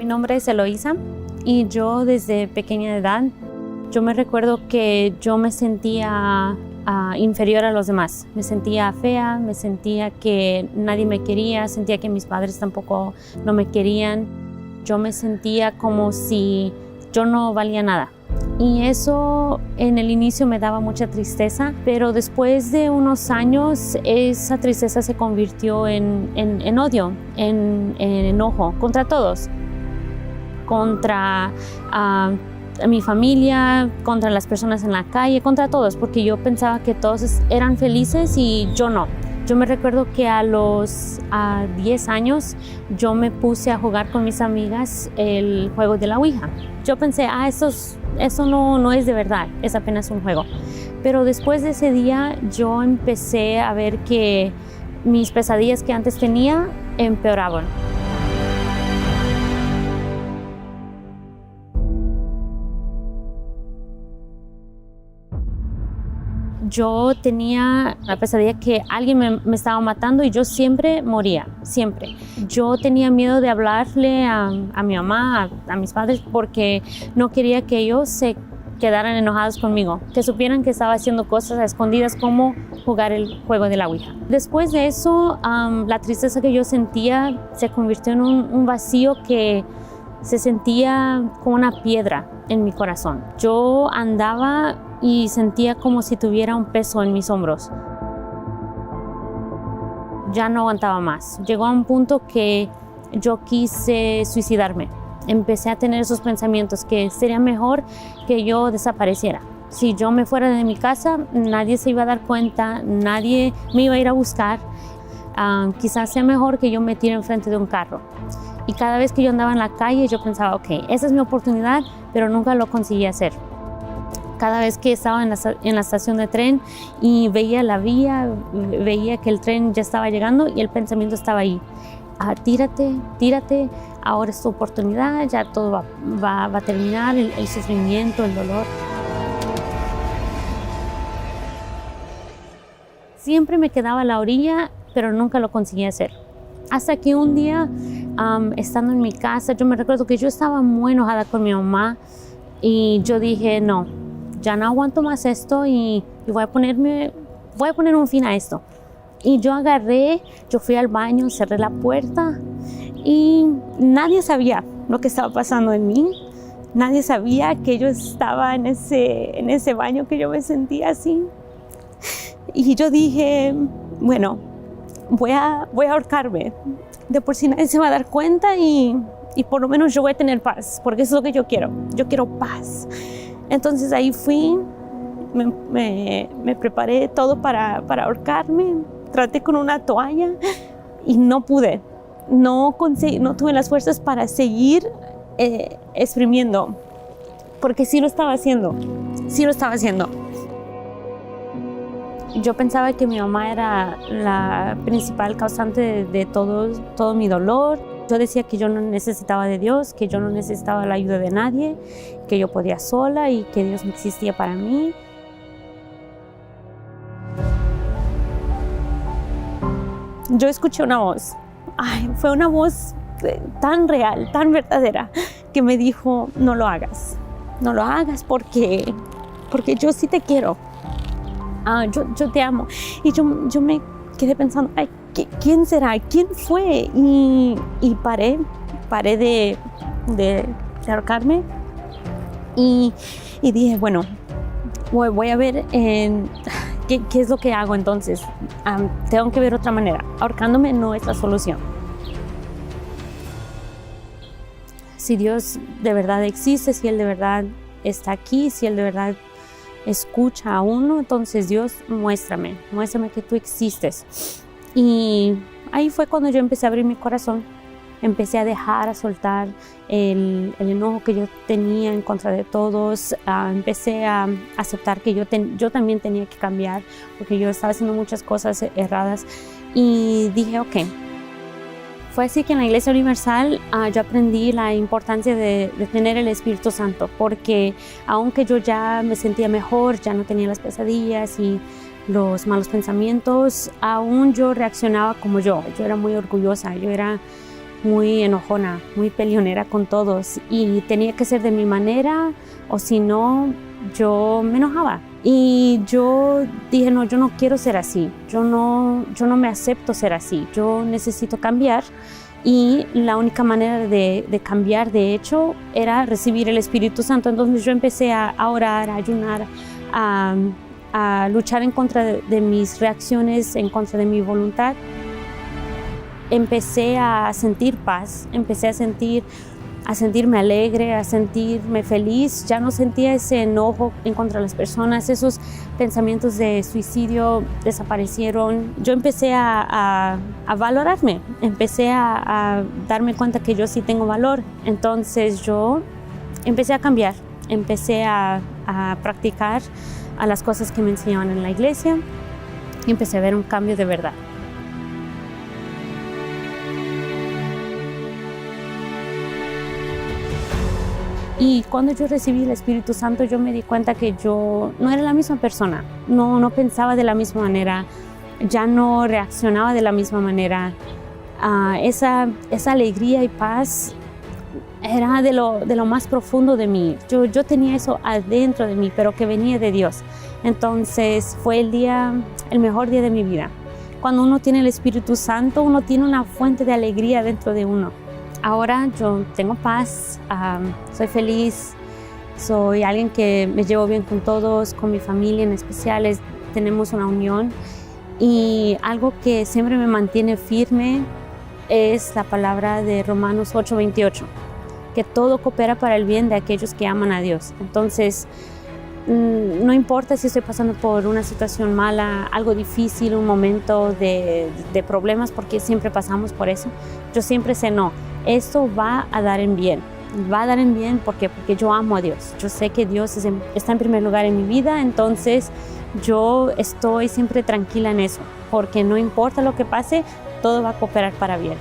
nombre es Eloisa y yo desde pequeña edad, yo me recuerdo que yo me sentía inferior a los demás. Me sentía fea, me sentía que nadie me quería, sentía que mis padres tampoco no me querían. Yo me sentía como si yo no valía nada. Y eso en el inicio me daba mucha tristeza, pero después de unos años esa tristeza se convirtió en odio, en enojo contra todos, contra mi familia, contra las personas en la calle, contra todos, porque yo pensaba que todos eran felices y yo no. Yo me recuerdo que a los 10 años yo me puse a jugar con mis amigas el juego de la Ouija. Yo pensé, eso no es de verdad, es apenas un juego. Pero después de ese día yo empecé a ver que mis pesadillas que antes tenía empeoraban. Yo tenía la pesadilla que alguien me estaba matando y yo siempre moría, siempre. Yo tenía miedo de hablarle a mi mamá, a mis padres, porque no quería que ellos se quedaran enojados conmigo, que supieran que estaba haciendo cosas a escondidas como jugar el juego de la Ouija. Después de eso, la tristeza que yo sentía se convirtió en un vacío que se sentía como una piedra en mi corazón. Yo andaba y sentía como si tuviera un peso en mis hombros. Ya no aguantaba más. Llegó a un punto que yo quise suicidarme. Empecé a tener esos pensamientos que sería mejor que yo desapareciera. Si yo me fuera de mi casa, nadie se iba a dar cuenta, nadie me iba a ir a buscar. Quizás sea mejor que yo me tire enfrente de un carro. Y cada vez que yo andaba en la calle, yo pensaba, ok, esa es mi oportunidad, pero nunca lo conseguí hacer. Cada vez que estaba en la estación de tren y veía la vía, veía que el tren ya estaba llegando y el pensamiento estaba ahí. Tírate, ahora es tu oportunidad, ya todo va a terminar, el sufrimiento, el dolor. Siempre me quedaba a la orilla, pero nunca lo conseguía hacer. Hasta que un día, estando en mi casa, yo me recuerdo que yo estaba muy enojada con mi mamá y yo dije, no, ya no aguanto más esto y voy a poner un fin a esto. Y yo fui al baño, cerré la puerta y nadie sabía lo que estaba pasando en mí. Nadie sabía que yo estaba en ese baño, que yo me sentía así. Y yo dije, bueno, voy a ahorcarme. De por sí nadie se va a dar cuenta y por lo menos yo voy a tener paz, porque eso es lo que yo quiero. Yo quiero paz. Entonces ahí fui, me preparé todo para ahorcarme, traté con una toalla y no pude. No tuve las fuerzas para seguir exprimiendo, porque sí lo estaba haciendo. Yo pensaba que mi mamá era la principal causante de todo mi dolor. Yo decía que yo no necesitaba de Dios, que yo no necesitaba la ayuda de nadie, que yo podía sola y que Dios no existía para mí. Yo escuché una voz. Fue una voz tan real, tan verdadera, que me dijo, no lo hagas porque yo sí te quiero. Yo te amo. Y yo me quedé pensando, ¿quién será? ¿Quién fue? Y paré de ahorcarme y dije, bueno, voy a ver qué es lo que hago entonces. Tengo que ver otra manera. Ahorcándome no es la solución. Si Dios de verdad existe, si Él de verdad está aquí, si Él de verdad escucha a uno, entonces Dios, muéstrame que tú existes. Y ahí fue cuando yo empecé a abrir mi corazón, empecé a soltar el enojo que yo tenía en contra de todos, empecé a aceptar que yo también tenía que cambiar, porque yo estaba haciendo muchas cosas erradas y dije, ok. Fue así que en la Iglesia Universal yo aprendí la importancia de tener el Espíritu Santo, porque aunque yo ya me sentía mejor, ya no tenía las pesadillas y los malos pensamientos, aún yo reaccionaba como yo era muy orgullosa, yo era muy enojona, muy peleonera con todos y tenía que ser de mi manera o si no, yo me enojaba. Y yo dije, no, yo no quiero ser así, yo no me acepto ser así, yo necesito cambiar. Y la única manera de cambiar, de hecho, era recibir el Espíritu Santo. Entonces yo empecé a orar, a ayunar, a luchar en contra de mis reacciones, en contra de mi voluntad. Empecé a sentir paz, empecé a sentirme alegre, a sentirme feliz. Ya no sentía ese enojo en contra de las personas, esos pensamientos de suicidio desaparecieron. Yo empecé a valorarme, empecé a darme cuenta que yo sí tengo valor. Entonces yo empecé a cambiar, empecé a practicar a las cosas que me enseñaban en la iglesia y empecé a ver un cambio de verdad. Y cuando yo recibí el Espíritu Santo, yo me di cuenta que yo no era la misma persona, no pensaba de la misma manera, ya no reaccionaba de la misma manera. Esa alegría y paz era de lo más profundo de mí. Yo tenía eso adentro de mí, pero que venía de Dios. Entonces fue el mejor día de mi vida. Cuando uno tiene el Espíritu Santo, uno tiene una fuente de alegría dentro de uno. Ahora yo tengo paz, soy feliz, soy alguien que me llevo bien con todos, con mi familia en especial, tenemos una unión. Y algo que siempre me mantiene firme es la palabra de Romanos 8:28, que todo coopera para el bien de aquellos que aman a Dios. Entonces, no importa si estoy pasando por una situación mala, algo difícil, un momento de problemas, porque siempre pasamos por eso, yo siempre sé, no, esto va a dar en bien. Va a dar en bien porque yo amo a Dios. Yo sé que Dios está en primer lugar en mi vida, entonces yo estoy siempre tranquila en eso, porque no importa lo que pase, todo va a cooperar para bien.